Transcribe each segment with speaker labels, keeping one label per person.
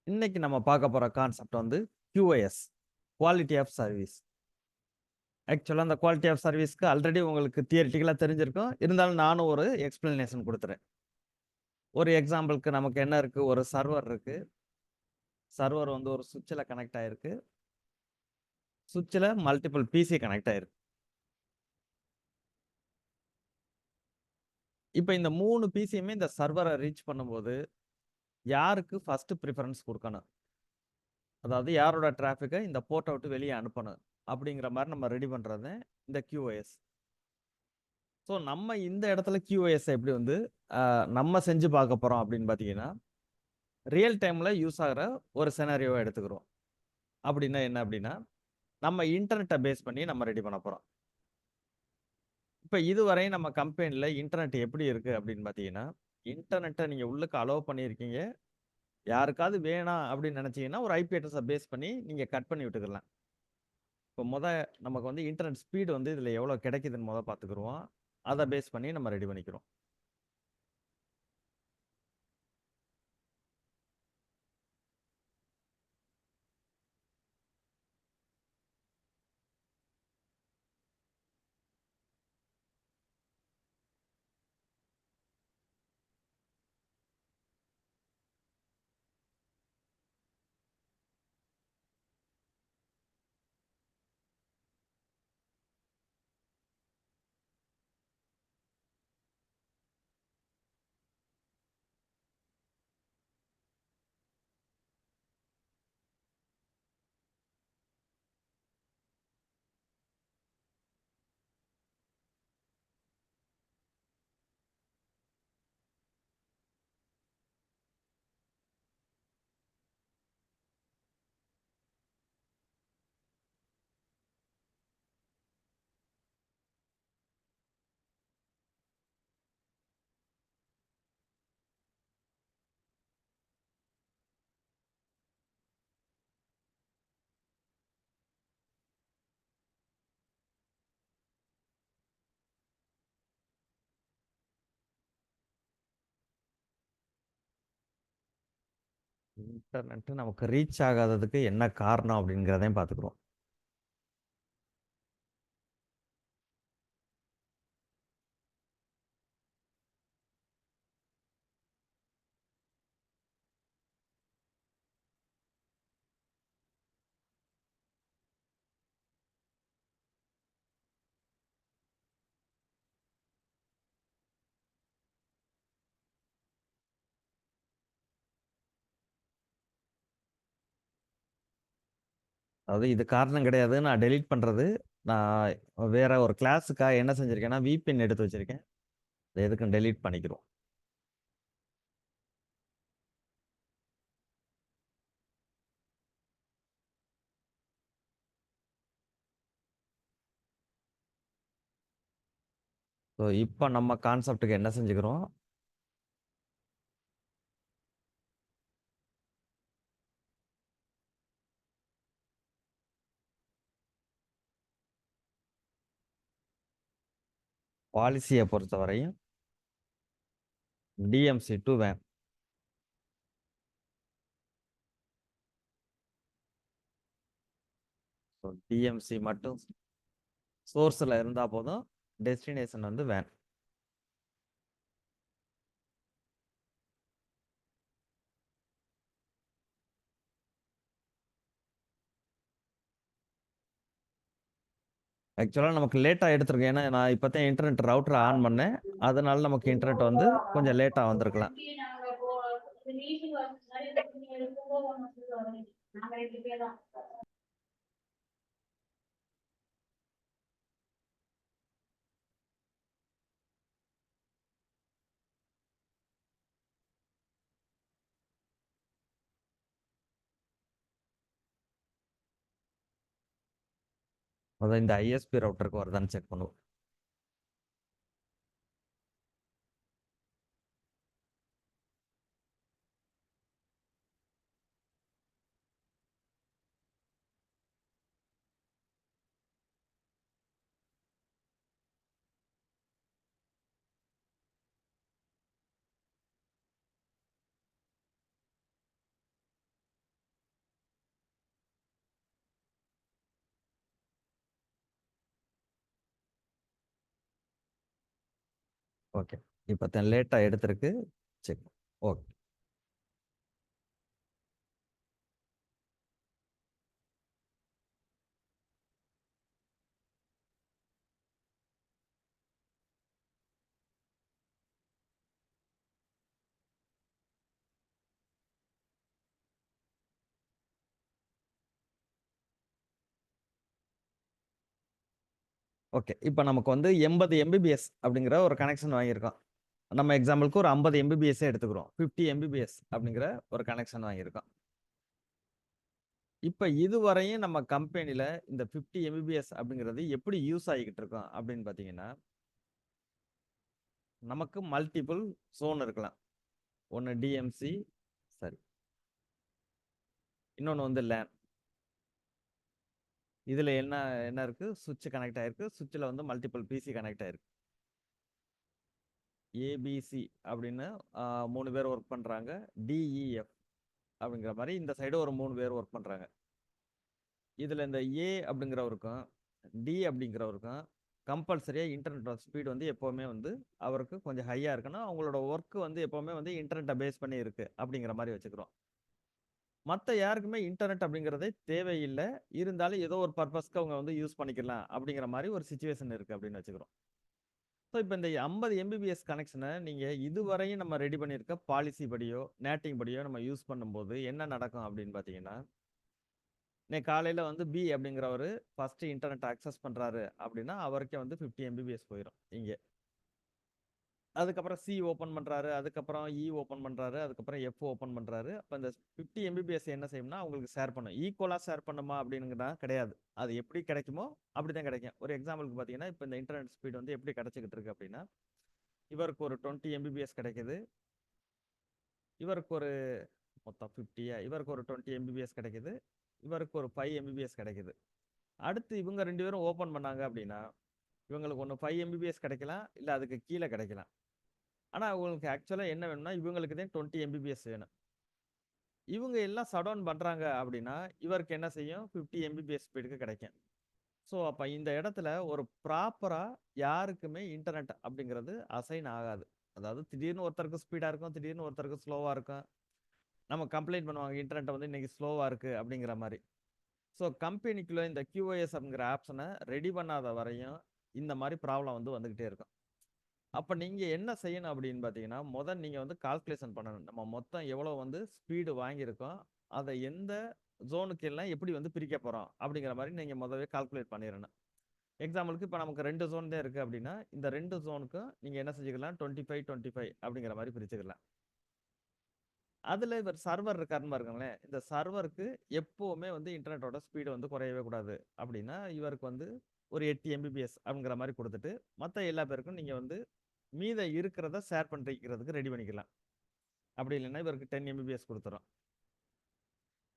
Speaker 1: இன்னைக்கு நம்ம பார்க்க போற கான்செப்ட் வந்து QoS, குவாலிட்டி ஆஃப் சர்வீஸ். ஆக்சுவலா அந்த குவாலிட்டி ஆஃப் சர்வீஸ்க்கு ஆல்ரெடி உங்களுக்கு தியரிட்டிக்கலா தெரிஞ்சிருக்கும். இருந்தாலும் நானும் ஒரு எக்ஸ்பிளனேஷன் குடுத்துறேன். ஒரு எக்ஸாம்பிள்க்கு நமக்கு என்ன இருக்கு? ஒரு சர்வர் இருக்கு. சர்வர் வந்து ஒரு சுவிட்ச்ல கனெக்ட் ஆயிருக்கு. சுவிட்ச்ல மல்டிபிள் பிசி கனெக்ட் ஆயிருக்கு. இப்ப இந்த 3 பிசியுமே இந்த சர்வர ரீச் பண்ணும்போது, யாருக்கு ஃபர்ஸ்ட் பிரிஃபரன்ஸ் குடுக்கணும்? அதாவது யாரோட டிராஃபிக்க இந்த போர்ட்ட விட்டு வெளிய அனுப்பணும்? அப்படிங்கிற மாரி நம்ம ரெடி பண்றது தான் இந்த QoS. ஸோ நம்ம இந்த இடத்துல QoS எப்படி வந்து நம்ம செஞ்சு பார்க்க போறோம் அப்படின்னு பார்த்தீங்கன்னா, ரியல் டைம்ல யூஸ் ஆகுற ஒரு சினாரியோவ எடுத்துக்கிறோம். அப்படின்னா என்ன அப்படின்னா, நம்ம இன்டர்நெட்ட பேஸ் பண்ணி நம்ம ரெடி பண்ண போறோம். இப்ப இதுவரை நம்ம கம்பெனில இன்டர்நெட் எப்படி இருக்கு அப்படின்னு பார்த்தீங்கன்னா, இன்டர்நெட்ட நீங்க உள்ளுக்கு அலோவ் பண்ணியிருக்கீங்க. யாருக்காவது வேணாம் அப்படின்னு நினைச்சீங்கன்னா, ஒரு ஐபி அட்ரஸ பேஸ் பண்ணி நீங்க கட் பண்ணி விட்டுக்கலாம். இப்ப நமக்கு வந்து இன்டர்நெட் ஸ்பீடு வந்து இதுல எவ்வளோ கிடைக்குதுன்னு பார்த்துக்குருவோம். அத பேஸ் பண்ணி நம்ம ரெடி பண்ணிக்கிறோம். இன்டர்நெட் நமக்கு ரீச் ஆகாததுக்கு என்ன காரணம் அப்படிங்கிறதையும் பார்த்துக்குறோம். அதாவது இது காரணம் கிடையாது. நான் டெலீட் பண்றது. நான் வேற ஒரு கிளாஸுக்காக என்ன செஞ்சிருக்கேன்னா, VPN எடுத்து வச்சிருக்கேன். அது எதுக்கும் டெலீட் பண்ணிக்கிறோம். ஸோ இப்ப நம்ம கான்செப்ட்க்கு என்ன செஞ்சுக்கிறோம்? பாலிசிய பொறுத்தவரையும் DMC டூ வேன். ஸோ DMC மட்டும் சோர்ஸ்ல இருந்தா போதும். டெஸ்டினேஷன் வந்து வேன். ஆக்சுவலா நமக்கு லேட்டா எடுத்திருக்கேன். ஏன்னா நான் இப்பதான் இன்டர்நெட் ரவுட்டர் ஆன் பண்ணேன். அதனால நமக்கு இன்டர்நெட் வந்து கொஞ்சம் லேட்டா வந்திருக்கலாம். அதான் இந்த ISP ரவுட்டருக்கு வருதான்னு செக் பண்ணுவோம். ஓகே. இப்ப தான் லேட்டா எடுத்திருக்கு. செக். ஓகே. ஓகே. இப்ப நமக்கு வந்து 80 எம்பிபிஎஸ் அப்படிங்கிற ஒரு கனெக்ஷன் வாங்கியிருக்கோம். நம்ம எக்ஸாம்பிளுக்கு ஒரு 50 எம்பிபிஎஸ்ஸே எடுத்துக்கிறோம். 50 எம்பிபிஎஸ் அப்படிங்கிற ஒரு கனெக்ஷன் வாங்கியிருக்கோம். இப்ப இதுவரையும் நம்ம கம்பெனில இந்த 50 எம்பிபிஎஸ் அப்படிங்கிறது எப்படி யூஸ் ஆகிக்கிட்டு இருக்கோம் அப்படின்னு பார்த்தீங்கன்னா, நமக்கு மல்டிபிள் ஜோன் இருக்கலாம். ஒண்ணு டிஎம்சி, சரி. இன்னொன்னு வந்து லேன். இதுல என்ன என்ன இருக்கு? சுவிட்ச் கனெக்ட் ஆயிருக்கு. சுவிட்ச்ல வந்து மல்டிபிள் பிசி கனெக்ட் ஆயிருக்கு. ஏபிசி அப்படின்னு 3 பேர் ஒர்க் பண்றாங்க. டிஇஎஃப் அப்படிங்கிற மாதிரி இந்த சைடு ஒரு 3 பேர் ஒர்க் பண்றாங்க. இதுல இந்த ஏ அப்படிங்கிறவருக்கும் டி அப்படிங்கிறவருக்கும் கம்பல்சரியா இன்டர்நெட் ஸ்பீடு வந்து எப்பவுமே வந்து அவருக்கு கொஞ்சம் ஹையா இருக்கணும். அவங்களோட ஒர்க் வந்து எப்பவுமே வந்து இன்டர்நெட்டை பேஸ் பண்ணி இருக்கு அப்படிங்கிற மாதிரி வச்சுக்கிறோம். மத்த யாருக்குமே இன்டர்நெட் அப்படிங்கிறதே தேவையில்லை. இருந்தாலும் ஏதோ ஒரு பர்பஸ்க்கு அவங்க வந்து யூஸ் பண்ணிக்கலாம் அப்படிங்கிற மாதிரி ஒரு சிச்சுவேஷன் இருக்கு அப்படின்னு வச்சுக்கிறோம். ஸோ இப்போ இந்த 50 எம்பிபிஎஸ் கனெக்ஷனை நீங்க இதுவரையும் நம்ம ரெடி பண்ணியிருக்க பாலிசி படியோ நேட்டிங் படியோ நம்ம யூஸ் பண்ணும்போது என்ன நடக்கும் அப்படின்னு பார்த்தீங்கன்னா, காலையில வந்து பி அப்படிங்கிறவரு ஃபர்ஸ்ட் இன்டர்நெட் அக்சஸ் பண்றாரு அப்படின்னா அவருக்கே வந்து 50 எம்பிபிஎஸ் போயிடும் இங்க. அதுக்கப்புறம் சி ஓப்பன் பண்றாரு, அதுக்கப்புறம் இ ஓப்பன் பண்றாரு, அதுக்கப்புறம் எஃப் ஓப்பன் பண்றாரு. அப்ப இந்த 50 எம்பிபிஎஸ் என்ன செய்யும்னா அவங்களுக்கு ஷேர் பண்ணும். ஈக்குவலா ஷேர் பண்ணுமா அப்படின்னுங்கன்னா கிடையாது. அது எப்படி கிடைக்குமோ அப்படிதான் கிடைக்கும். ஒரு எக்ஸாம்பிளுக்கு பார்த்தீங்கன்னா, இப்போ இந்த இன்டர்நெட் ஸ்பீட் வந்து எப்படி கிடைச்சிக்கிட்டு இருக்கு அப்படின்னா, இவருக்கு ஒரு 20 எம்பிபிஎஸ் கிடைக்குது. இவருக்கு ஒரு மொத்தம் 50யா இவருக்கு ஒரு 20 எம்பிபிஎஸ் கிடைக்குது. இவருக்கு ஒரு 5 எம்பிபிஎஸ் கிடைக்குது. அடுத்து இவங்க 2 பேரும் ஓப்பன் பண்ணாங்க அப்படின்னா, இவங்களுக்கு ஒன்று 5 எம்பிபிஎஸ் கிடைக்கலாம், இல்லை அதுக்கு கீழே கிடைக்கலாம். ஆனா அவங்களுக்கு ஆக்சுவலா என்ன வேணும்னா இவங்களுக்கு தான் 20 எம்பிபிஎஸ் வேணும். இவங்க எல்லாம் ஷட் டவுன் பண்றாங்க அப்படின்னா இவருக்கு என்ன செய்யும் 50 எம்பிபிஎஸ் ஸ்பீடுக்கு கிடைக்கும். ஸோ அப்ப இந்த இடத்துல ஒரு ப்ராப்பரா யாருக்குமே இன்டர்நெட் அப்படிங்கிறது அசைன் ஆகாது. அதாவது திடீர்னு ஒருத்தருக்கு ஸ்பீடா இருக்கும், திடீர்னு ஒருத்தருக்கு ஸ்லோவா இருக்கும். நம்ம கம்ப்ளைண்ட் பண்ணுவாங்க இன்டர்நெட் வந்து இன்னைக்கு ஸ்லோவா இருக்கு அப்படிங்கிற மாதிரி. ஸோ கம்பெனிக்குள்ள இந்த QoS அப்படிங்கிற ஆப்ஷனை ரெடி பண்ணாத வரையும் இந்த மாதிரி ப்ராப்ளம் வந்து வந்துகிட்டே இருக்கும். அப்ப நீங்க என்ன செய்யணும் அப்படின்னு பார்த்தீங்கன்னா, நீங்க வந்து கால்குலேஷன் பண்ணணும். நம்ம மொத்தம் எவ்வளவு வந்து ஸ்பீடு வாங்கியிருக்கோம், அதை எந்த ஜோனுக்கு எல்லாம் எப்படி வந்து பிரிக்க போறோம் அப்படிங்கிற மாதிரி நீங்க முதவே கால்குலேட் பண்ணிடணும். எக்ஸாம்பிளுக்கு இப்போ நமக்கு 2 ஜோன் தான் இருக்கு அப்படின்னா, இந்த 2 ஜோனுக்கும் நீங்க என்ன செஞ்சுக்கலாம் 25, 25 அப்படிங்கிற மாதிரி பிரிச்சுக்கலாம். அதுல இவர் சர்வர் இருக்காருன்னு பாருங்களேன். இந்த சர்வருக்கு எப்பவுமே வந்து இன்டர்நெட்டோட ஸ்பீடு வந்து குறையவே கூடாது அப்படின்னா, இவருக்கு வந்து ஒரு 8 எம்பிபிஎஸ் அப்படிங்கிற மாதிரி கொடுத்துட்டு, மற்ற எல்லா பேருக்கும் நீங்க வந்து மீத இருக்கிறத ஷேர் பண்ணிக்கிறதுக்கு ரெடி பண்ணிக்கலாம். அப்படி இல்லைன்னா இவருக்கு 10 எம்பிபிஎஸ் கொடுத்துரும்.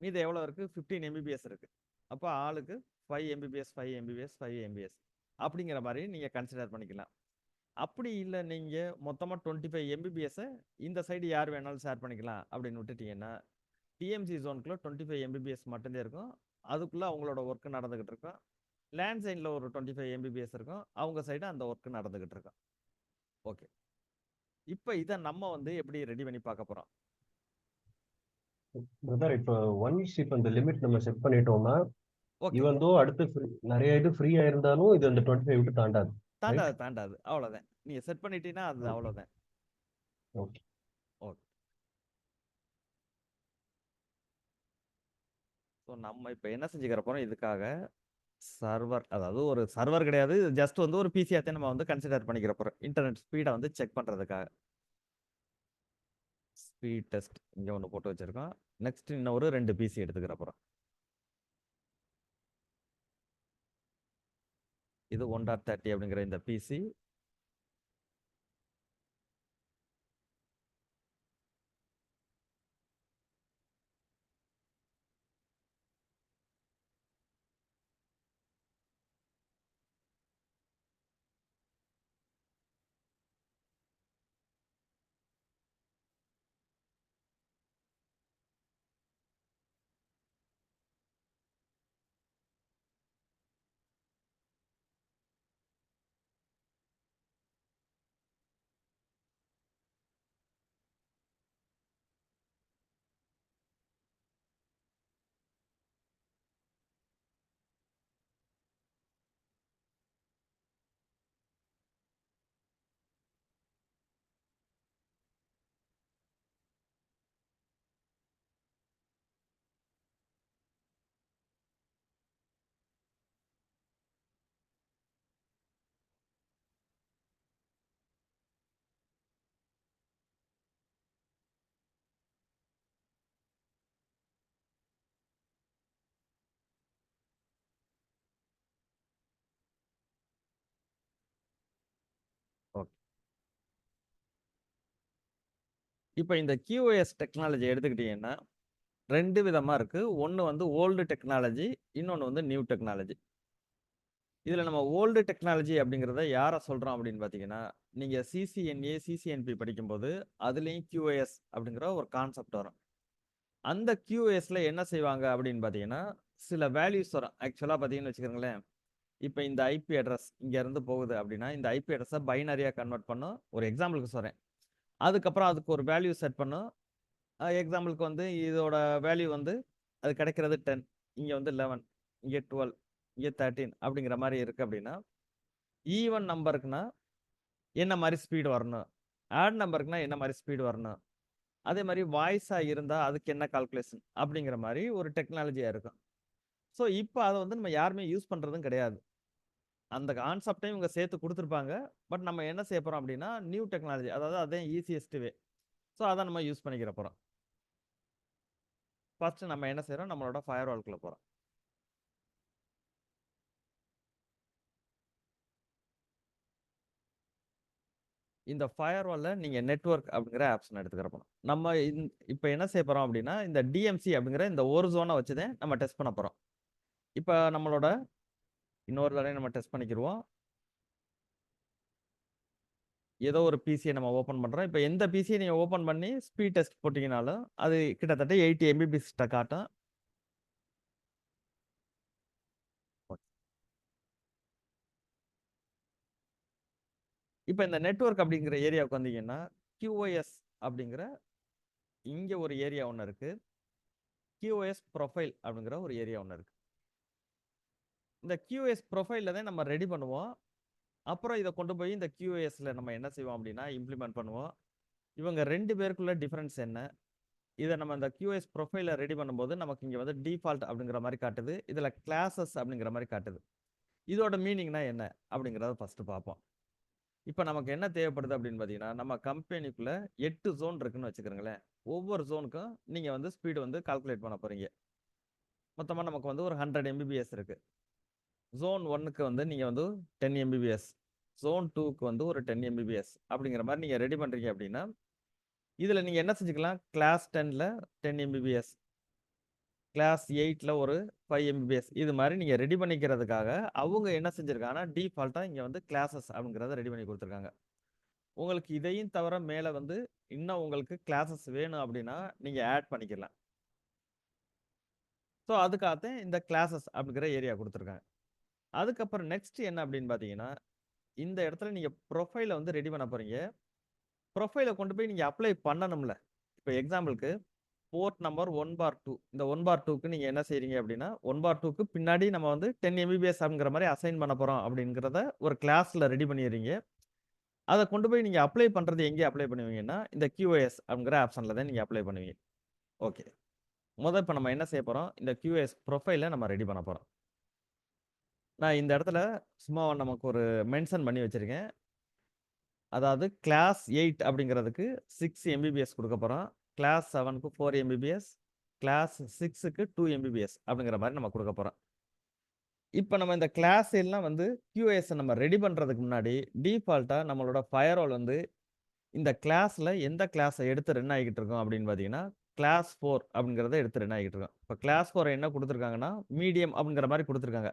Speaker 1: மீத எவ்வளோ இருக்கு 15 எம்பிபிஎஸ் இருக்கு. அப்போ ஆளுக்கு 5 எம்பிபிஎஸ் 5 எம்பிபிஎஸ் 5 எம்பிஎஸ் அப்படிங்கிற மாதிரி நீங்க கன்சிடர் பண்ணிக்கலாம். அப்படி இல்லை நீங்க மொத்தமா 25 எம்பிபிஎஸ் இந்த சைடு யார் வேணாலும் ஷேர் பண்ணிக்கலாம் அப்படின்னு விட்டுட்டீங்கன்னா, டிஎம்சி ஜோனுக்குள்ள 25 எம்பிபிஎஸ் மட்டும்தான் இருக்கும். அதுக்குள்ள அவங்களோட ஒர்க் நடந்துகிட்டு இருக்கும். லேண்ட் சைன்ல ஒரு 25 எம்பிபிஎஸ் இருக்கும். அவங்க சைடு அந்த ஒர்க் நடந்துகிட்டு இருக்கும். ஓகே. இப்போ இதை நம்ம வந்து எப்படி ரெடி பண்ணி பார்க்க போறோம்?
Speaker 2: பிரதர் இப்போ ஒன்ஸ் இப்போ இந்த லிமிட் நம்ம செட் பண்ணிட்டோம்னா
Speaker 1: ஓகே.
Speaker 2: ஈவன் தோ அடுத்து நிறைய இது ஃப்ரீயா இருந்தாலும் இது அந்த 25 விட்டு தாண்டாது. ரைட்?
Speaker 1: தாண்டாது தாண்டாது அவ்வளவுதான். நீங்க செட் பண்ணிட்டீங்கன்னா அது
Speaker 2: ஓகே.
Speaker 1: அவ்வளவுதான்.
Speaker 2: ஓகே.
Speaker 1: ஓகே. ஸோ நம்ம இப்போ என்ன செஞ்சுக்கிற போறோம் இதுக்காக சர்வர், அதாவது ஒரு சர்வர் கிடையாது, ஜஸ்ட் வந்து ஒரு பிசியாத்தையும் நம்ம வந்து கன்சிடர் பண்ணிக்கிற போறோம் இன்டர்நெட் ஸ்பீடை வந்து செக் பண்றதுக்காக. ஸ்பீட் டெஸ்ட் இங்க ஒன்று போட்டு வச்சிருக்கோம். நெக்ஸ்ட் இன்னும் ஒரு 2 பிசி எடுத்துக்கிற போறோம். இது 1.30 அப்படிங்கிற இந்த பிசி. இப்போ இந்த QoS டெக்னாலஜி எடுத்துக்கிட்டீங்கன்னா 2 விதமா இருக்கு. ஒண்ணு வந்து ஓல்டு டெக்னாலஜி, இன்னொன்னு வந்து நியூ டெக்னாலஜி. இதுல நம்ம ஓல்டு டெக்னாலஜி அப்படிங்கிறத யார சொல்றோம் அப்படின்னு பார்த்தீங்கன்னா, நீங்க CCNA, CCNP படிக்கும்போது அதுலயும் QoS அப்படிங்கிற ஒரு கான்செப்ட் வரும். அந்த QoSல என்ன செய்வாங்க அப்படின்னு பார்த்தீங்கன்னா, சில வேல்யூஸ் வரும். ஆக்சுவலா பார்த்தீங்கன்னு வச்சுக்கோங்களேன், இப்ப இந்த ஐபி அட்ரஸ் இங்க இருந்து போகுது அப்படின்னா, இந்த ஐபி அட்ரஸ பைனரியா கன்வெர்ட் பண்ணும். ஒரு எக்ஸாம்பிளுக்கு சொல்றேன். அதுக்கப்புறம் அதுக்கு ஒரு வேல்யூ செட் பண்ணும். எக்ஸாம்பிளுக்கு வந்து இதோட வேல்யூ வந்து அது கிடைக்கிறது 10, இங்க வந்து 11, இங்க 12, இங்க 13 அப்படிங்கிற மாரி இருக்கு அப்படின்னா, ஈவன் நம்பருக்குன்னா என்ன மாரி ஸ்பீடு வரணும்? ஆட் நம்பருக்குன்னா என்ன மாரி ஸ்பீடு வரணும்? அதே மாரி வாய்ஸா இருந்தா அதுக்கு என்ன கால்குலேஷன்? அப்படிங்கிற மாரி ஒரு டெக்னாலஜியா இருக்கும். ஸோ, இப்ப அத வந்து நம்ம யாருமே யூஸ் பண்றதும் கிடையாது. அந்த கான்செப்ட்டையும் இவங்க சேர்த்து குடுத்துருப்பாங்க. பட் நம்ம என்ன செய்ய போறோம் அப்படின்னா, நியூ டெக்னாலஜி அதாவது அதான் ஈசியஸ்ட் வே. ஸோ, அத நம்ம யூஸ் பண்ணிக்கிற போறோம். ஃபர்ஸ்ட் நம்ம என்ன செய்றோம்? நம்மளோட ஃபயர்வால்க்குள்ள போறோம். இந்த ஃபயர்வால்ல நீங்க நெட்வொர்க் அப்படிங்கிற ஆப்ஷன் எடுத்துக்கிற போறோம். நம்ம இப்ப என்ன செய்ய போறோம் அப்படின்னா, இந்த டிஎம்சி அப்படிங்கிற இந்த ஒரு ஜோன வச்சு தான் நம்ம டெஸ்ட் பண்ண போறோம். இப்ப நம்மளோட இன்னொரு தடவை நம்ம டெஸ்ட் பண்ணிக்கிருவோம். ஏதோ ஒரு பிசிய நம்ம ஓப்பன் பண்றோம். இப்ப எந்த பிசிய நீங்க ஓப்பன் பண்ணி ஸ்பீட் டெஸ்ட் போட்டீங்கனாலும், அது கிட்டத்தட்ட 80 எம்பிபிஎஸ் ட்ட காட்டும். இப்ப இந்த நெட்வொர்க் அப்படிங்கிற ஏரியாவுக்கு வந்தீங்கன்னா, QoS அப்படிங்கிற இங்க ஒரு ஏரியா ஒண்ணு இருக்கு. QoS ப்ரொஃபைல் அப்படிங்கிற ஒரு ஏரியா ஒண்ணு இருக்கு. இந்த QoS ப்ரொஃபைல்ல தான் நம்ம ரெடி பண்ணுவோம். அப்புறம் இத கொண்டு போய் இந்த QoSல நம்ம என்ன செய்வோம் அப்படின்னா, இம்ப்ளிமெண்ட் பண்ணுவோம். இவங்க 2 பேருக்குள்ள டிஃபரன்ஸ் என்ன? இத நம்ம இந்த QoS ப்ரொஃபைல ரெடி பண்ணும்போது, நமக்கு இங்க வந்து டிஃபால்ட் அப்படிங்கிற மாரி காட்டுது. இதுல கிளாஸஸ் அப்படிங்கிற மாரி காட்டுது. இதோட மீனிங்னா என்ன? அப்படிங்கிறத ஃபர்ஸ்ட் பார்ப்போம். இப்ப நமக்கு என்ன தேவைப்படுது அப்படின்னு பார்த்தீங்கன்னா, நம்ம கம்பெனிக்குள்ள 8 ஜோன் இருக்குன்னு வச்சுக்கிறங்களேன். ஒவ்வொரு ஜோனுக்கும் நீங்க வந்து ஸ்பீடு வந்து கால்குலேட் பண்ண போறீங்க. மொத்தமா நமக்கு வந்து ஒரு 100 எம்பிபிஎஸ் இருக்கு. ஜோன் 1க்கு வந்து நீங்க வந்து 10 எம்பிபிஎஸ். ஜோன் 2க்கு வந்து ஒரு 10 எம்பிபிஎஸ் அப்படிங்கிற மாரி நீங்க ரெடி பண்றீங்க அப்படின்னா, இதுல நீங்க என்ன செஞ்சுக்கலாம், கிளாஸ் 10ல 10 எம்பிபிஎஸ், கிளாஸ் 8ல ஒரு 5 எம்பிபிஎஸ் இது மாரி நீங்க ரெடி பண்ணிக்கிறதுக்காக, அவங்க என்ன செஞ்சிருக்காங்கன்னா, டிஃபால்ட்டா இங்க வந்து கிளாஸஸ் அப்படிங்கிறத ரெடி பண்ணி குடுத்துருக்காங்க. உங்களுக்கு இதையும் தவிர மேல வந்து இன்னும் உங்களுக்கு கிளாஸஸ் வேணும் அப்படின்னா, நீங்க ஆட் பண்ணிக்கலாம். ஸோ, அதுக்காகத்தான் இந்த கிளாஸஸ் அப்படிங்கிற ஏரியா குடுத்துருக்காங்க. அதுக்கப்புறம் நெக்ஸ்ட் என்ன அப்படின்னு பார்த்தீங்கன்னா, இந்த இடத்துல நீங்க ப்ரொஃபைல வந்து ரெடி பண்ண போறீங்க. ப்ரொஃபைல கொண்டு போய் நீங்க அப்ளை பண்ணணும்ல. இப்ப எக்ஸாம்பிள்க்கு போர்ட் நம்பர் 1/2 இந்த 1/2க்கு நீங்க என்ன செய்றீங்க அப்படின்னா, 1/2க்கு பின்னாடி நம்ம வந்து 10 எம்பிபிஎஸ் அப்படிங்கிற மாரி அசைன் பண்ண போறோம் அப்படிங்கிறத ஒரு கிளாஸ்ல ரெடி பண்ணிர்றீங்க. அத கொண்டு போய் நீங்க அப்ளை பண்றது எங்கே அப்ளை பண்ணுவீங்கன்னா, இந்த QoS அப்படிங்கிற ஆப்ஷன்ல தான் நீங்க அப்ளை பண்ணுவீங்க. ஓகே. இப்ப நம்ம என்ன செய்ய போறோம், இந்த QoS ப்ரொஃபைல நம்ம ரெடி பண்ண போறோம். நான் இந்த இடத்துல சும்மா நமக்கு ஒரு மென்ஷன் பண்ணி வச்சிருக்கேன். அதாவது கிளாஸ் 8 அப்படிங்கிறதுக்கு 6 எம்பிபிஎஸ் குடுக்க போறோம். கிளாஸ் 7க்கு 4 எம்பிபிஎஸ், கிளாஸ் 6க்கு 2 எம்பிபிஎஸ் அப்படிங்கிற மாரி நம்ம குடுக்க போறோம். இப்ப நம்ம இந்த கிளாஸ் எல்லாம் வந்து QoS நம்ம ரெடி பண்றதுக்கு முன்னாடி, டிஃபால்ட்டா நம்மளோட ஃபயர்வால் வந்து இந்த கிளாஸ்ல எந்த கிளாஸ எடுத்து ரன் ஆகிக்கிட்டு இருக்கோம் அப்படின்னு பார்த்தீங்கன்னா, கிளாஸ் 4 அப்படிங்கிறத எடுத்து ரன் ஆகிட்டு இருக்கோம். இப்ப கிளாஸ் 4 என்ன குடுத்துருக்காங்கன்னா, மீடியம் அப்படிங்கிற மாரி குடுத்துருக்காங்க.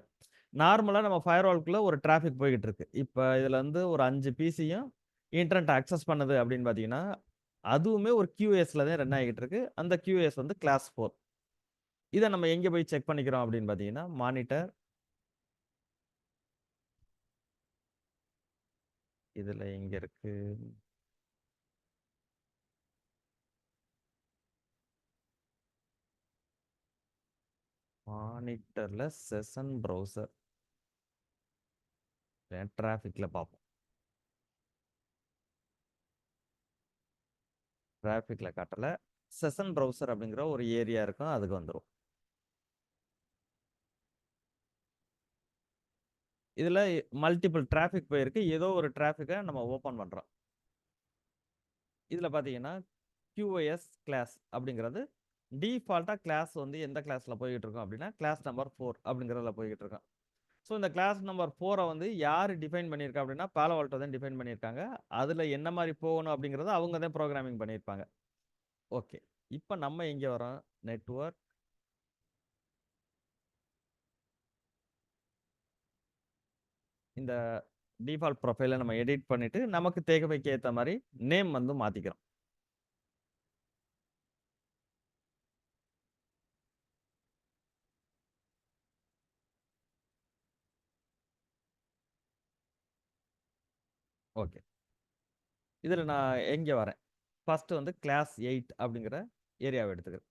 Speaker 1: நார்மலா நம்ம ஃபயர்வால்க்குள்ள ஒரு டிராஃபிக் போய்க்கிட்டு இருக்கு. இப்ப இதுல வந்து ஒரு 5 பிசியும் இன்டர்நெட் அக்சஸ் பண்ணுது அப்படின்னு பார்த்தீங்கன்னா, அதுவுமே ஒரு QoSல தான் ரன் ஆகிட்டு இருக்கு. அந்த QoS வந்து கிளாஸ் 4. இத நம்ம எங்க போய் செக் பண்ணிக்கிறோம் அப்படின்னு பார்த்தீங்கன்னா, மானிட்டர் இதுல எங்க இருக்கு? மானிட்டர்ல செஷன் ப்ரௌசர். டிராஃபிக்ல பார்ப்போம். டிராஃபிக்ல காட்டல. செஷன் ப்ரௌசர் அப்படிங்கிற ஒரு ஏரியா இருக்கும். அதுக்கு வந்துரும். இதுல மல்டிபிள் டிராஃபிக் போயிருக்கு. ஏதோ ஒரு டிராஃபிக்க நம்ம ஓப்பன் பண்றோம். இதுல பார்த்தீங்கன்னா, QoS கிளாஸ் அப்படிங்கிறது டிஃபால்ட்டா கிளாஸ் வந்து எந்த கிளாஸ்ல போய்க்கிட்டு இருக்கோம் அப்படின்னா, கிளாஸ் நம்பர் 4 அப்படிங்கிறதுல போய்க்கிட்டு இருக்கோம். ஸோ, இந்த கிளாஸ் நம்பர் 4 வந்து யாரு டிஃபைன் பண்ணியிருக்கா அப்படின்னா, பாலோ ஆல்டோ தான் டிஃபைன் பண்ணியிருக்காங்க. அதுல என்ன மாரி போகணும் அப்படிங்கிறத அவங்க தான் புரோகிராமிங் பண்ணியிருப்பாங்க. ஓகே. இப்ப நம்ம எங்க வரோம்? நெட்வொர்க். இந்த டிஃபால்ட் ப்ரொஃபைல நம்ம எடிட் பண்ணிட்டு, நமக்கு தேவைக்கு ஏத்த மாரி நேம் வந்து மாத்திக்கிறோம். ஓகே. இதுல நான் எங்க வரேன்? ஃபர்ஸ்ட் வந்து கிளாஸ் 8 அப்படிங்கிற ஏரியாவ எடுத்துக்கிறேன்.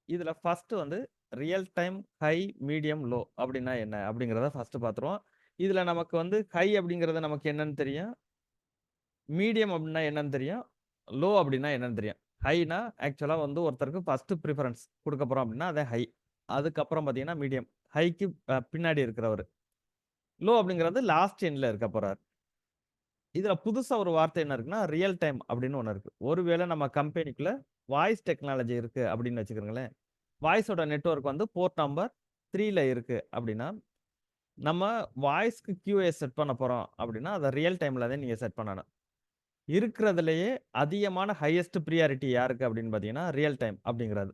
Speaker 1: இதுல ஃபர்ஸ்ட் வந்து real time high, medium, low அப்படின்னா என்ன? அப்படிங்கிறத ஃபர்ஸ்ட் பார்த்துருவோம். இதுல நமக்கு வந்து ஹை அப்படிங்கிறது நமக்கு என்னன்னு தெரியும். மீடியம் அப்படின்னா என்னன்னு தெரியும். லோ அப்படின்னா என்னன்னு தெரியும். ஹைனா ஆக்சுவலா வந்து ஒருத்தருக்கு ஃபர்ஸ்ட் பிரிஃபரன்ஸ் குடுக்க போறோம் அப்படின்னா அது ஹை. அதுக்கப்புறம் பார்த்தீங்கன்னா மீடியம். ஹைக்கு பின்னாடி இருக்கிறவரு. லோ அப்படிங்கிறது லாஸ்ட் எண்ட்ல இருக்க போறார். இதுல புதுசா ஒரு வார்த்தை என்ன இருக்குன்னா, ரியல் டைம் அப்படின்னு ஒண்ணு இருக்கு. ஒருவேளை நம்ம கம்பெனிக்குள்ள வாய்ஸ் டெக்னாலஜி இருக்கு அப்படின்னு வச்சுக்கிறங்களேன். வாய்ஸோட நெட்வொர்க் வந்து போர்ட் நம்பர் 3ல இருக்கு அப்படின்னா, நம்ம வாய்ஸ்க்கு QoS செட் பண்ண போறோம் அப்படின்னா, அத ரியல் டைம்ல தான் நீங்க செட் பண்ணணும். இருக்கிறதுலயே அதிகமான ஹையஸ்ட் பிரியாரிட்டி யாருக்கு அப்படின்னு பார்த்தீங்கன்னா, ரியல் டைம் அப்படிங்கிறது.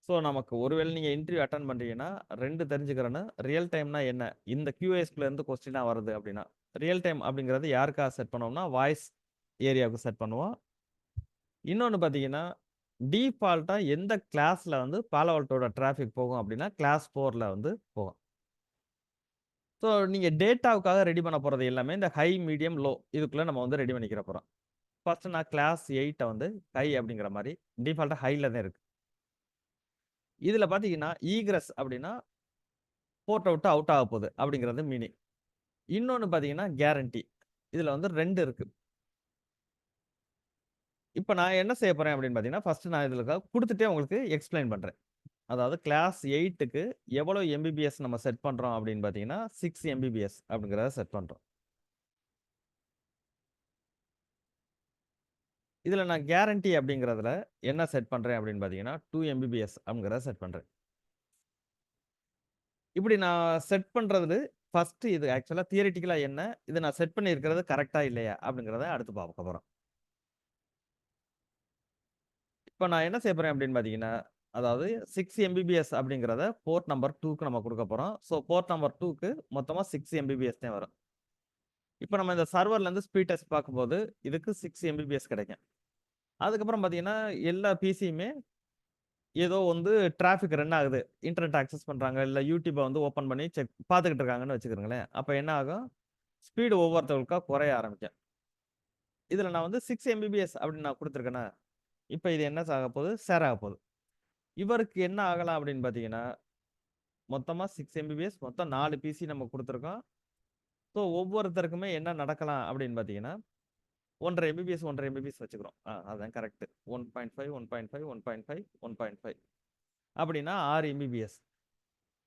Speaker 1: ஸோ நமக்கு ஒருவேளை நீங்க இன்டர்வியூ அட்டெண்ட் பண்றீங்கன்னா, 2 தெரிஞ்சுக்கிறணும். ரியல் டைம்னா என்ன? இந்த QoSக்குள்ள இருந்து கொஸ்டினா வருது அப்படின்னா, ரியல் டைம் அப்படிங்கிறது யாருக்காக செட் பண்ணுவோம்னா, வாய்ஸ் ஏரியாவுக்கு செட் பண்ணுவோம். இன்னொன்னு பார்த்தீங்கன்னா, டிஃபால்ட்டா எந்த கிளாஸ்ல வந்து பாலோ ஆல்டோட டிராஃபிக் போகும் அப்படின்னா, கிளாஸ் 4ல வந்து போகும். ஸோ நீங்க டேட்டாவுக்காக ரெடி பண்ண போறது எல்லாமே இந்த ஹை, மீடியம், லோ இதுக்குள்ள நம்ம வந்து ரெடி பண்ணிக்கிற போறோம். ஃபர்ஸ்ட் நான் கிளாஸ் 8 வந்து ஹை அப்படிங்கிற மாரி டிஃபால்ட்டா ஹைல தான் இருக்கு. இதுல பார்த்தீங்கன்னா, ஈக்ரெஸ் அப்படின்னா போர்ட்ட விட்டு அவுட் ஆக போகுது அப்படிங்கிறது மீனிங். இன்னொன்னு பார்த்தீங்கன்னா, கேரண்டி. இதுல வந்து 2 இருக்கு. இப்ப நான் என்ன செய்ய போறேன் அப்படின்னு பார்த்தீங்கன்னா, ஃபர்ஸ்ட் நான் இதுல குடுத்துட்டே உங்களுக்கு எக்ஸ்பிளைன் பண்றேன். அதாவது கிளாஸ் 8க்கு எவ்வளவு எம்பிபிஎஸ் நம்ம செட் பண்றோம் அப்படின்னு பார்த்தீங்கன்னா, 6 எம்பிபிஎஸ் அப்படிங்கிறத செட் பண்றோம். இதுல நான் கேரண்டி அப்படிங்கிறதுல என்ன செட் பண்றேன் அப்படின்னு பார்த்தீங்கன்னா, 2 எம்பிபிஎஸ் அப்படிங்கிறத செட் பண்றேன். இப்படி நான் செட் பண்றது ஃபர்ஸ்ட் இது ஆக்சுவலா தியரிட்டிக்கலா என்ன? இத நான் செட் பண்ணியிருக்கிறது கரெக்ட்டா இல்லையா? அப்படிங்கிறத அடுத்து பார்க்க போறோம். இப்ப நான் என்ன செய்ய போறேன் அப்படின்னு பார்த்தீங்கன்னா, அதாவது 6 எம்பிபிஎஸ் அப்படிங்கிறத போர்ட் நம்பர் 2க்கு நம்ம குடுக்க போறோம். ஸோ போர்ட் நம்பர் 2க்கு மொத்தமா 6 எம்பிபிஎஸ் தான் வரும். இப்ப நம்ம இந்த சர்வர்ல இருந்து ஸ்பீட் டெஸ்ட் பார்க்கும்போது, இதுக்கு 6 எம்பிபிஎஸ் கிடைக்கும். அதுக்கப்புறம் பார்த்தீங்கன்னா, எல்லா பிசியுமே ஏதோ வந்து டிராஃபிக் ரன் ஆகுது. இன்டர்நெட் ஆக்சஸ் பண்றாங்க. இல்ல யூடியூப வந்து ஓப்பன் பண்ணி பார்த்துக்கிட்டு இருக்காங்கன்னு வச்சுக்கிறங்களேன். அப்ப என்ன ஆகும்? ஸ்பீடு ஒவ்வொருத்தவங்களுக்கா குறைய ஆரம்பிக்கும். இதுல நான் வந்து 6 எம்பிபிஎஸ் அப்படின்னு நான் குடுத்துருக்கேனா, இப்ப இது என்ன ஆகப்போகுது? ஷேர் ஆகப்போகுது. இவருக்கு என்ன ஆகலாம் அப்படின்னு பார்த்தீங்கன்னா, மொத்தமா 6 எம்பிபிஎஸ் மொத்தம் 4 பிசி நம்ம குடுத்துருக்கோம். ஸோ ஒவ்வொருத்தருக்குமே என்ன நடக்கலாம் அப்படின்னு பார்த்தீங்கன்னா, 1 1/2 எம்பிபிஎஸ் 1 1/2 எம்பிபிஎஸ் வச்சுக்கிறோம். அதான் கரெக்ட். 1.5 1.5 1.5 1.5 அப்படின்னா 6 எம்பிபிஎஸ்.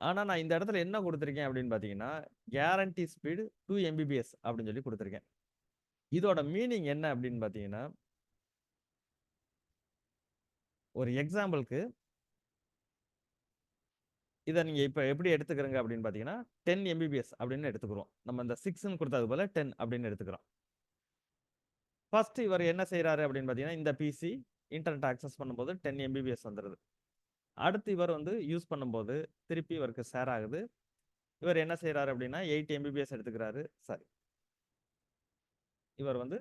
Speaker 1: ஆனா நான் இந்த இடத்துல என்ன குடுத்துருக்கேன் அப்படின்னு பார்த்தீங்கன்னா, கேரண்டி ஸ்பீடு 2 எம்பிபிஎஸ் அப்படின்னு சொல்லி குடுத்துருக்கேன். இதோட மீனிங் என்ன அப்படின்னு பார்த்தீங்கன்னா, ஒரு எக்ஸாம்பிள்க்கு இத நீங்க இப்ப எப்படி எடுத்துக்கிறீங்க அப்படின்னு பார்த்தீங்கன்னா, 10 எம்பிபிஎஸ் அப்படின்னு எடுத்துக்கிறோம். நம்ம இந்த 6ன்னு குடுத்ததுக்கு பதிலா 10 அப்படின்னு எடுத்துக்கிறோம். ஃபர்ஸ்ட் இவர் என்ன செய்றாரு அப்படின்னு பார்த்தீங்கன்னா, இந்த பிசி இன்டர்நெட் ஆக்சஸ் பண்ணும்போது 10 எம்பிபிஎஸ் வந்துருது. அடுத்து இவர் வந்து யூஸ் பண்ணும்போது, திருப்பி இவருக்கு ஷேர் ஆகுது. இவர் என்ன செய்றாரு அப்படின்னா, 8 எம்பிபிஎஸ் எடுத்துக்கிறாரு. சாரி. இவர் வந்து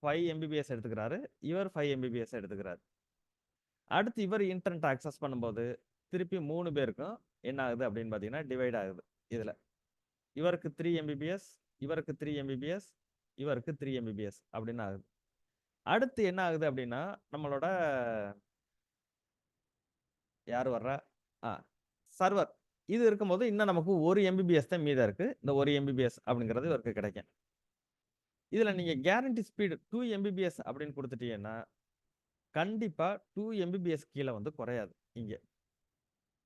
Speaker 1: 5 எம்பிபிஎஸ் எடுத்துக்கிறாரு. இவர் 5 எம்பிபிஎஸ் எடுத்துக்கிறாரு. அடுத்து இவர் இன்டர்நெட் ஆக்சஸ் பண்ணும்போது, திருப்பி 3 பேருக்கும் என்ன ஆகுது அப்படின்னு பார்த்தீங்கன்னா, டிவைட் ஆகுது இதுல. இவருக்கு 3 எம்பிபிஎஸ், இவருக்கு 3 எம்பிபிஎஸ், இவருக்கு 3 எம்பிபிஎஸ் அப்படின்னு ஆகுது. அடுத்து என்ன ஆகுது அப்படின்னா, நம்மளோட யார் வர்றா? ஆ சர்வர். இது இருக்கும்போது இன்னும் நமக்கு 1 எம்பிபிஎஸ் தான் மீதம் இருக்கு. இந்த 1 எம்பிபிஎஸ் அப்படிங்கிறது இவருக்கு கிடைக்கும். இதுல நீங்க கேரண்டி ஸ்பீடு 2 எம்பிபிஎஸ் அப்படின்னு குடுத்துட்டீங்கன்னா, கண்டிப்பா 2 எம்பிபிஎஸ் கீழ வந்து குறையாது இங்க.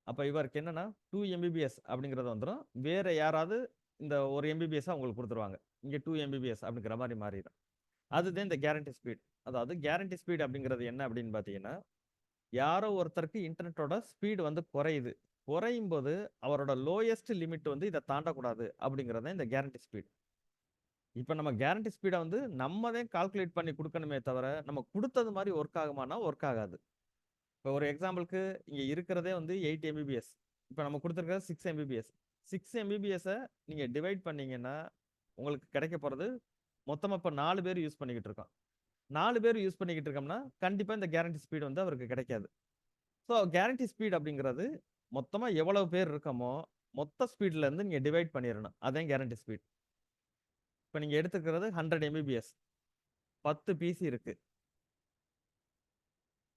Speaker 1: அப்ப இவருக்கு என்னன்னா 2 எம்பிபிஎஸ் அப்படிங்கிறது வந்துரும். வேற யாராவது இந்த 1 எம்பிபிஎஸ் உங்களுக்கு குடுத்துருவாங்க. இங்க 2 எம்பிபிஎஸ் அப்படிங்கிற மாரி மாறிரும். அதுதான் இந்த கேரண்டி ஸ்பீட். அதாவது கேரண்டி ஸ்பீட் அப்படிங்கிறது என்ன அப்படின்னு பார்த்தீங்கன்னா, யாரோ ஒருத்தருக்கு இன்டர்நெட்டோட ஸ்பீடு வந்து குறையுது. குறையும்போது அவரோட லோயஸ்ட் லிமிட் வந்து இத தாண்டக்கூடாது அப்படிங்கிறது தான் இந்த கேரண்டி ஸ்பீட். இப்ப நம்ம கேரண்டி ஸ்பீட வந்து நம்ம தான் கால்குலேட் பண்ணி குடுக்கணுமே தவிர, நம்ம குடுத்தது மாரி ஒர்க் ஆகுமான்னா, ஒர்க் ஆகாது. இப்ப ஒரு எக்ஸாம்பிள்க்கு இங்க இருக்கிறதே வந்து 8 எம்பிபிஎஸ். இப்ப நம்ம குடுத்திருக்கிறது 6 எம்பிபிஎஸ். 6 எம்பிபிஎஸ்ஸ நீங்க டிவைட் பண்ணீங்கன்னா, உங்களுக்கு கிடைக்க போறது மொத்தமா இப்ப 4 பேர் யூஸ் பண்ணிக்கிட்டு இருக்கோம். 4 பேர் யூஸ் பண்ணிக்கிட்டு இருக்கோம்னா, கண்டிப்பா இந்த கேரண்டி ஸ்பீட் வந்து அவருக்கு கிடைக்காது. ஸோ கேரண்டி ஸ்பீட் அப்படிங்கிறது, மொத்தமா எவ்வளவு பேர் இருக்கமோ, மொத்த ஸ்பீட்ல இருந்து நீங்க டிவைட் பண்ணிறணும். அதான் கேரண்டி ஸ்பீட். இப்ப நீங்க எடுத்துக்கிறது 100 எம்பிபிஎஸ். 10 பிசி இருக்கு.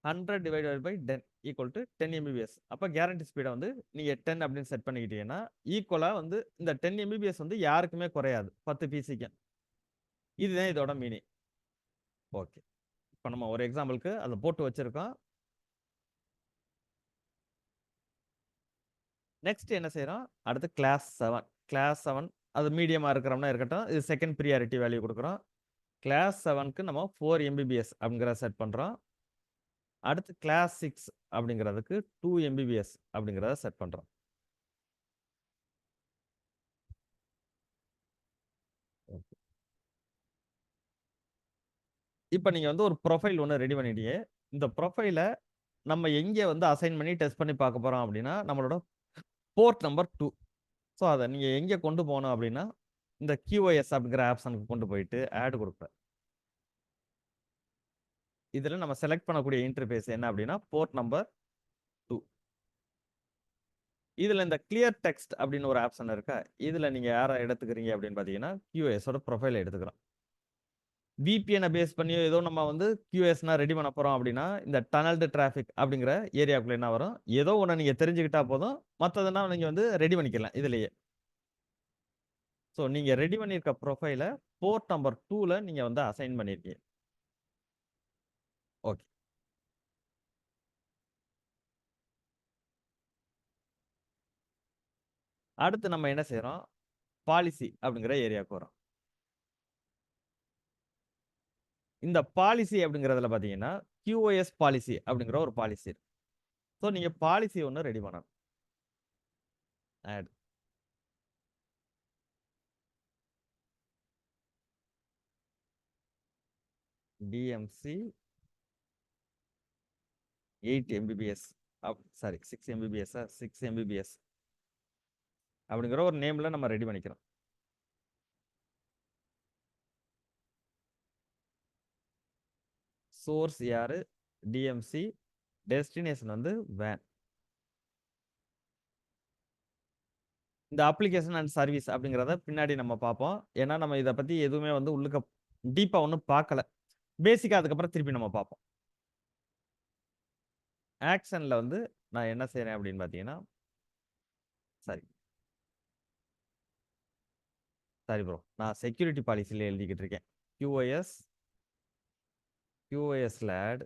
Speaker 1: 100 divided by 10 equal to 10 Mbps. அப்ப கேரண்டி ஸ்பீட வந்து நீங்க 10 அப்படின்னு செட் பண்ணிக்கிட்டீங்கன்னா, ஈக்குவலா வந்து இந்த 10 எம்பிபிஎஸ் வந்து யாருக்குமே குறையாது. 10 பிசிக்கும். இதுதான் இதோட மீனிங். ஓகே. இப்ப நம்ம ஒரு எக்ஸாம்பிள்க்கு அத போட்டு வச்சிருக்கோம். நெக்ஸ்ட் என்ன செய்றோம்? அடுத்து கிளாஸ் 7. கிளாஸ் 7 அது மீடியமா இருக்கிறோம்னா இருக்கட்டும். இது செகண்ட் பிரியாரிட்டி வேல்யூ குடுக்குறோம். கிளாஸ் 7க்கு நம்ம 4 எம்பிபிஎஸ் அப்படிங்கிறத செட் பண்றோம். அடுத்து கிளாஸ் 6 அப்படிங்கிறதுக்கு 2 எம்பிபிஎஸ் அப்படிங்கிறத செட் பண்றோம். ஓகே. இப்ப நீங்க வந்து ஒரு ப்ரொஃபைல் ஒண்ணு ரெடி பண்ணிட்டீங்க. இந்த ப்ரொஃபைல நம்ம எங்க வந்து அசைன் பண்ணி டெஸ்ட் பண்ணி பார்க்க போறோம் அப்படின்னா, நம்மளோட போர்ட் நம்பர் 2. ஸோ அத நீங்க எங்க கொண்டு போணும் அப்படின்னா, இந்த QoS அப்படிங்கிற ஆப்ஷனுக்கு கொண்டு போயிட்டு ஆட் குடுப்பேன். இதுல நம்ம செலக்ட் பண்ணக்கூடிய இன்டர்ஃபேஸ் என்ன அப்படின்னா, போர்ட் நம்பர் 2. இதுல இந்த கிளியர் டெக்ஸ்ட் அப்படின்னு ஒரு ஆப்ஷன் இருக்கா? இதுல நீங்க யார எடுத்துக்கிறீங்க அப்படின்னு பார்த்தீங்கன்னா, QoS ஓட ப்ரொஃபைல எடுத்துக்கிறோம். VPN பேஸ் பண்ணியோ ஏதோ நம்ம வந்து QoSனா ரெடி பண்ண போறோம் அப்படின்னா, இந்த டனல்டு டிராபிக் அப்படிங்கிற ஏரியாக்குள்ள என்ன வரும்? ஏதோ ஒண்ண நீங்க தெரிஞ்சுக்கிட்டா போதும். மத்ததெல்லாம் நீங்க வந்து ரெடி பண்ணிக்கலாம் இதுலயே. ஸோ நீங்க ரெடி பண்ணியிருக்க ப்ரொஃபைல போர்ட் நம்பர் 2ல நீங்க வந்து அசைன் பண்ணியிருக்கீங்க. ஓகே. அடுத்து நம்ம என்ன செய்றோம்? பாலிசி அப்படிங்கிற ஏரியாவுக்கு வரோம். இந்த பாலிசி அப்படிங்கிறதுல பார்த்தீங்கன்னா, QoS பாலிசி அப்படிங்கிற ஒரு பாலிசி இருக்கு. ஸோ நீங்க பாலிசி ஒண்ணு ரெடி பண்ணணும். ஆட். DMC 8 Mbps. சாரி 6 எம்பிபிஎஸ்ஸா? 6 எம்பிபிஎஸ் அப்படிங்கிற ஒரு நேம்ல நம்ம ரெடி பண்ணிக்கிறோம். சோர்ஸ் யாரு? DMC. டெஸ்டினேஷன் வந்து WAN. இந்த அப்ளிகேஷன் அண்ட் சர்வீஸ் அப்படிங்கிறத பின்னாடி நம்ம பார்ப்போம். ஏன்னா நம்ம இத பத்தி எதுவுமே வந்து உள்ளுக்க டீப்பா ஒண்ணும் பார்க்கல. பேசிக்கா அதுக்கப்புறம் திருப்பி நம்ம பார்ப்போம். ஆக்ஷன்ல வந்து நான் என்ன செய்றேன் அப்படின்னு பார்த்தீங்கன்னா, சாரி சாரி ப்ரோ. நான் செக்யூரிட்டி பாலிசில எழுதிக்கிட்டு இருக்கேன். QoSல ஆட்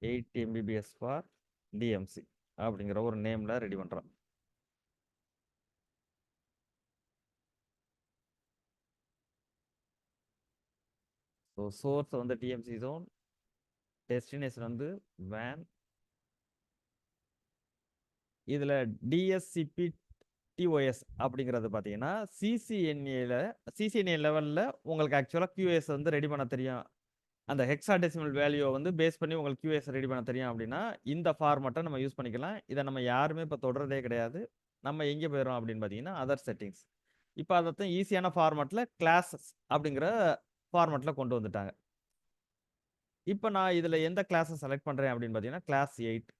Speaker 1: 8 எம்பிபிஎஸ் ஃபார் DMC அப்படிங்கிற ஒரு நேம்ல ரெடி பண்றோம். ஸோ சோர்ஸ் வந்து DMC ஜோன், டெஸ்டினேஷன் வந்து WAN. இதுல DSCP TOS அப்படிங்கிறது பார்த்தீங்கன்னா, CCNA லெவல்ல உங்களுக்கு ஆக்சுவலா QoS வந்து ரெடி பண்ண தெரியும். அந்த ஹெக்ஸாடெசிமல் வேல்யூவ வந்து பேஸ் பண்ணி உங்களுக்கு QoS ரெடி பண்ண தெரியும் அப்படின்னா, இந்த ஃபார்மட்ட நம்ம யூஸ் பண்ணிக்கலாம். இத நம்ம யாருமே இப்ப தொடுறதே கிடையாது. நம்ம எங்க போயிறோம் அப்படின்னு பார்த்தீங்கன்னா, அதர் செட்டிங்ஸ். இப்ப அதத்தான் ஈஸியான ஃபார்மட்ல கிளாஸஸ் அப்படிங்கிற ஃபார்மட்ல கொண்டு வந்துட்டாங்க. இப்ப நான் இதுல எந்த கிளாஸ செலக்ட் பண்றேன் அப்படின்னு பார்த்தீங்கன்னா, கிளாஸ் 8.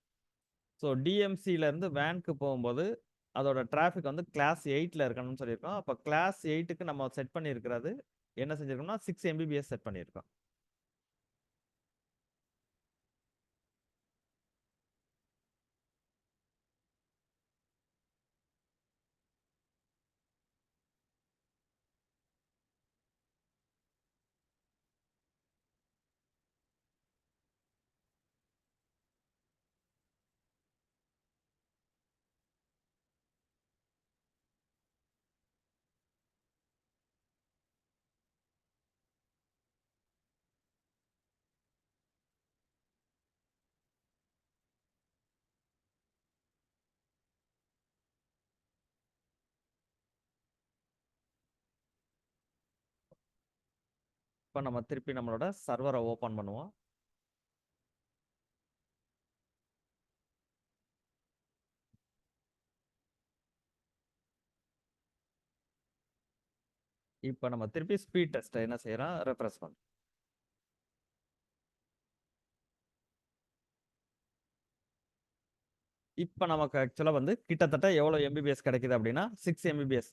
Speaker 1: ஸோ DMCல இருந்து WANக்கு போகும்போது, அதோட டிராஃபிக் வந்து கிளாஸ் 8ல இருக்கணும்னு சொல்லியிருக்கோம். அப்ப கிளாஸ் 8க்கு நம்ம செட் பண்ணியிருக்கிறது என்ன செஞ்சிருக்கோம்னா, 6 எம்பிபிஎஸ் செட் பண்ணியிருக்கோம். இப்போ நம்ம திருப்பி நம்மளோட சர்வரை ஓப்பன் பண்ணுவோம். இப்போ நம்ம திருப்பி ஸ்பீட் டெஸ்ட்டை என்ன செய்யறோம், ரெஃப்ரெஷ் பண்ணுறோம். இப்போ நமக்கு ஆக்சுவலாக வந்து கிட்டத்தட்ட எவ்வளோ எம்பிபிஎஸ் கிடைக்குது அப்படின்னா 6 எம்பிபிஎஸ்.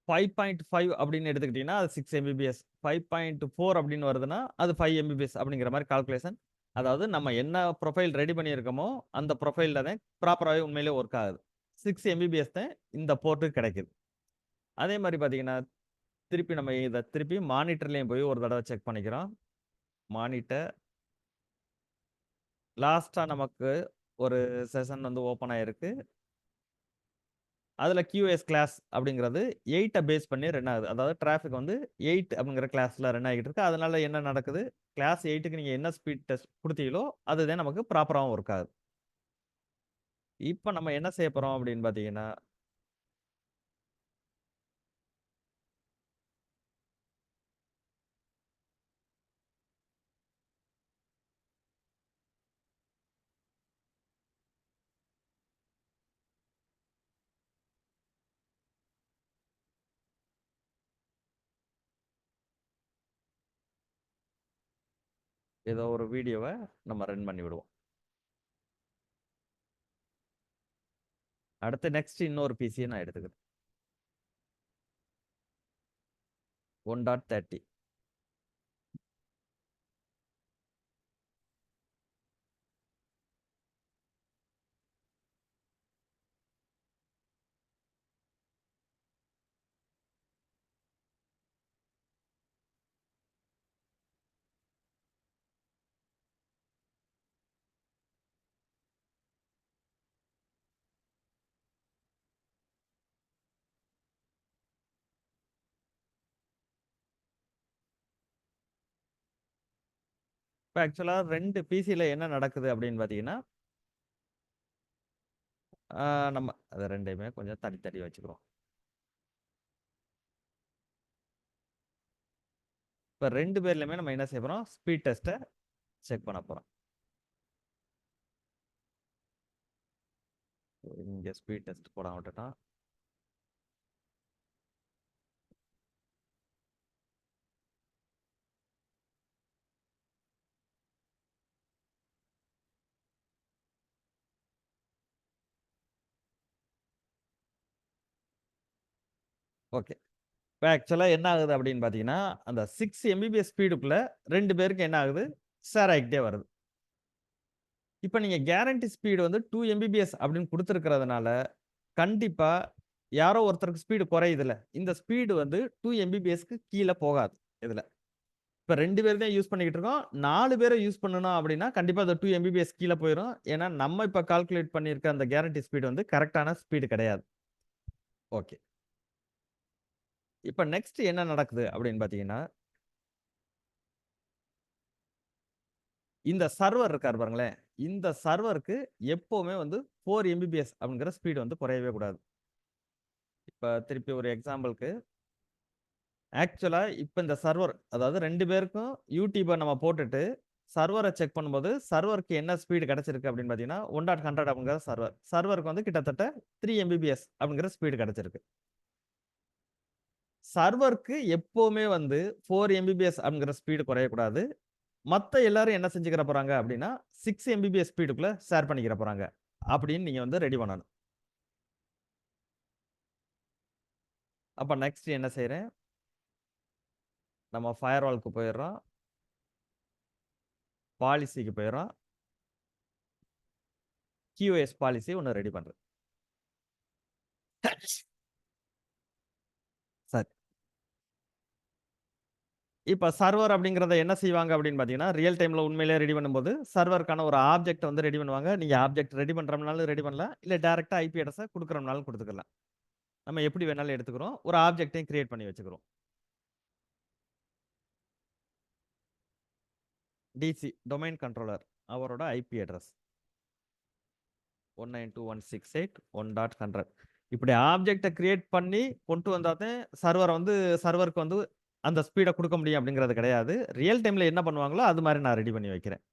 Speaker 1: 5.5 அப்படின்னு எடுத்துக்கிட்டிங்கன்னா அது 6 எம்பிபிஎஸ். 5.4 அப்படின்னு வருதுன்னா அது 5 எம்பிபிஎஸ் அப்படிங்கிற மாதிரி கால்குலேஷன். அதாவது நம்ம என்ன ப்ரொஃபைல் ரெடி பண்ணியிருக்கோமோ அந்த ப்ரொஃபைலில் தான் ப்ராப்பராகவே உண்மையிலே ஒர்க் ஆகுது. 6 எம்பிபிஎஸ் தான் இந்த போர்ட்டுக்கு கிடைக்குது. அதே மாதிரி பார்த்தீங்கன்னா திருப்பி நம்ம இதை திருப்பி மானிட்டர்லேயும் போய் ஒரு தடவை செக் பண்ணிக்கிறோம். மானிட்டர் லாஸ்ட்டாக நமக்கு ஒரு செஷன் வந்து ஓப்பன் ஆயிருக்கு. அதில் QoS கிளாஸ் அப்படிங்கிறது 8 பேஸ் பண்ணி ரன் ஆகுது. அதாவது டிராஃபிக் வந்து 8 அப்படிங்கிற கிளாஸில் ரன் ஆகிட்டு இருக்கு. அதனால என்ன நடக்குது, கிளாஸ் 8க்கு நீங்கள் என்ன ஸ்பீட் டெஸ்ட் கொடுத்தீங்களோ அதுதான் நமக்கு ப்ராப்பராகவும் ஒர்க் ஆகுது. இப்போ நம்ம என்ன செய்ய போகிறோம் அப்படின்னு பார்த்தீங்கன்னா, ஏதோ ஒரு வீடியோவை நம்ம ரன் பண்ணி விடுவோம். அடுத்து நெக்ஸ்ட் இன்னொரு பிசியை நான் எடுத்துக்கிறேன். 1.30. இப்போ ஆக்சுவலாக 2 பிசியில் என்ன நடக்குது அப்படின்னு பார்த்தீங்கன்னா, நம்ம அதை ரெண்டையுமே கொஞ்சம் தனி வச்சுக்கிறோம். இப்போ 2 பேர்லையுமே நம்ம என்ன செய்ய போகிறோம், ஸ்பீட் டெஸ்ட்டை செக் பண்ண போகிறோம். இங்கே ஸ்பீட் டெஸ்ட் போட விட்டுட்டான். ஓகே. இப்போ ஆக்சுவலாக என்ன ஆகுது அப்படின்னு பார்த்தீங்கன்னா, அந்த 6 எம்பிபிஎஸ் ஸ்பீடுக்குள்ள 2 பேருக்கு என்ன ஆகுது, ஷேர் ஆகிக்கிட்டே வருது. இப்போ நீங்கள் கேரண்டி ஸ்பீடு வந்து 2 எம்பிபிஎஸ் அப்படின்னு கொடுத்துருக்கிறதுனால கண்டிப்பாக யாரோ ஒருத்தருக்கு ஸ்பீடு குறையுதுல்ல, இந்த ஸ்பீடு வந்து 2 எம்பிபிஎஸ்க்கு கீழே போகாது. இதில் இப்போ 2 பேர் தான் யூஸ் பண்ணிக்கிட்டு இருக்கோம். 4 பேரை யூஸ் பண்ணணும் அப்படின்னா கண்டிப்பாக அந்த 2 எம்பிபிஎஸ் கீழே போயிடும். ஏன்னா நம்ம இப்போ கால்குலேட் பண்ணியிருக்க அந்த கேரண்டி ஸ்பீடு வந்து கரெக்டான ஸ்பீடு கிடையாது. ஓகே. இப்போ நெக்ஸ்ட் என்ன நடக்குது அப்படின்னு பார்த்தீங்கன்னா, இந்த சர்வர் இருக்கார் பாருங்களேன், இந்த சர்வருக்கு எப்பவுமே வந்து 4 எம்பிபிஎஸ் அப்படிங்கிற ஸ்பீடு வந்து குறையவே கூடாது. இப்போ திருப்பி ஒரு எக்ஸாம்பிளுக்கு, ஆக்சுவலா இப்போ இந்த சர்வர் அதாவது 2 பேருக்கும் யூடியூபை நம்ம போட்டுட்டு சர்வரை செக் பண்ணும்போது சர்வருக்கு என்ன ஸ்பீடு கிடைச்சிருக்கு அப்படின்னு பார்த்தீங்கன்னா 1.100 அப்படிங்கிற சர்வருக்கு வந்து கிட்டத்தட்ட 3 எம்பிபிஎஸ் அப்படிங்கிற ஸ்பீடு கிடைச்சிருக்கு. சர்வருக்கு எப்பவுமே வந்து 4 எம்பிபிஎஸ் அப்படிங்கிற ஸ்பீடு குறையக்கூடாது. மற்ற எல்லாரும் என்ன செஞ்சுக்கிற போறாங்க அப்படின்னா 6 எம்பிபிஎஸ் ஸ்பீடுக்குள்ள ஷேர் பண்ணிக்கிற போறாங்க அப்படின்னு நீங்க வந்து ரெடி பண்ணணும். அப்ப நெக்ஸ்ட் என்ன செய்யறேன், நம்ம ஃபயர்வால்க்கு போயிடுறோம், பாலிசிக்கு போயிடுறோம், QoS பாலிசி ஒன்று ரெடி பண்றேன். சரி, இப்போ சர்வர் அப்படிங்கிறத என்ன செய்வாங்க அப்படின்னு பார்த்தீங்கன்னா, ரியல் டைமில் உண்மையிலேயே ரெடி பண்ணும்போது சர்வருக்கான ஒரு ஆப்ஜெக்ட் வந்து ரெடி பண்ணுவாங்க. நீங்கள் ஆப்ஜெக்ட் ரெடி பண்ணுறோம்னாலும் ரெடி பண்ணலாம், இல்லை டேரெக்டாக ஐபி அட்ரஸை கொடுக்குறோம்னாலும் கொடுத்துக்கலாம். நம்ம எப்படி வேணாலும் எடுத்துக்கிறோம், ஒரு ஆப்ஜெக்டையும் கிரியேட் பண்ணி வச்சுக்கிறோம். டிசி டொமைன் கண்ட்ரோலர் அவரோட ஐபி அட்ரஸ் 192.168.1.100. இப்படி ஆப்ஜெக்டை கிரியேட் பண்ணி கொண்டு வந்தால் தான் சர்வருக்கு வந்து அந்த ஸ்பீட குடுக்க முடியும் அப்படிங்கிறது கிடையாது. ரியல் டைம்ல என்ன பண்ணுவாங்களோ, அது மாரி நான் ரெடி பண்ணி வைக்கிறேன்.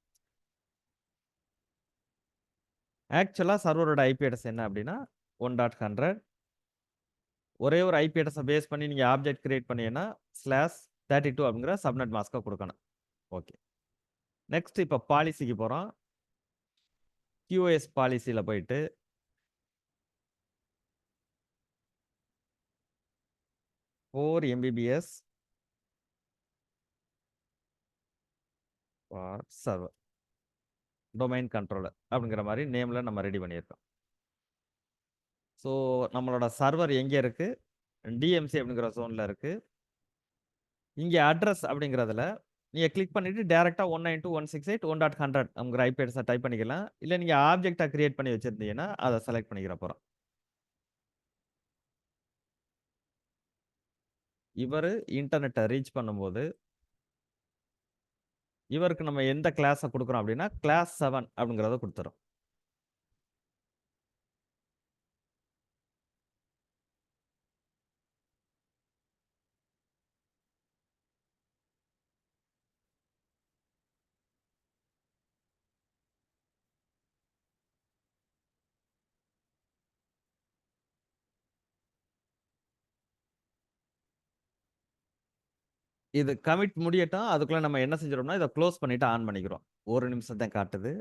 Speaker 1: ஆக்சுவலா சர்வரோட ஐபி அட்ரஸ் என்ன அப்படின்னா, 1.100 ஒரே ஒரு ஐபி அட்ரஸ பேஸ் பண்ணி நீங்க ஆப்ஜெக்ட் கிரியேட் பண்ணீங்கன்னா, /32 அப்படிங்கிற சப்நெட் மாஸ்க்க குடுக்கணும். ஓகே. நெக்ஸ்ட் இப்ப பாலிசிக்கு போறோம். QoS பாலிசில போயிட்டு 4 Mbps for server. Domain controller அப்படிங்கிற மாரி நேம்ல நம்ம ரெடி பண்ணியிருக்கோம். ஸோ நம்மளோட சர்வர் எங்க இருக்கு? DMC அப்படிங்கிற ஜோன்ல இருக்கு. இங்க அட்ரஸ் அப்படிங்கிறதுல நீங்க கிளிக் பண்ணிட்டு டைரக்ட்டா 192.168.1.100 அப்படிங்கிற ஐபி அட்ரஸ டைப் பண்ணிக்கலாம். இல்ல நீங்க ஆப்ஜெக்ட்டா கிரியேட் பண்ணி வச்சிருந்தீங்கன்னா, அத செலக்ட் பண்ணிக்கிற போறோம். இவரு இன்டர்நெட்ட ரீச் பண்ணும்போது, இவருக்கு நம்ம எந்த கிளாஸ குடுக்குறோம் அப்படின்னா, கிளாஸ் 7 அப்படிங்கிறத குடுத்துறோம். இது கமிட் முடியட்டும். அதுக்குள்ள நம்ம என்ன செஞ்சிரோம்னா, இத குளோஸ் பண்ணிட்டு ஆன் பண்ணிக்கிறோம். 1 நிமிஷம் தான் காட்டுது.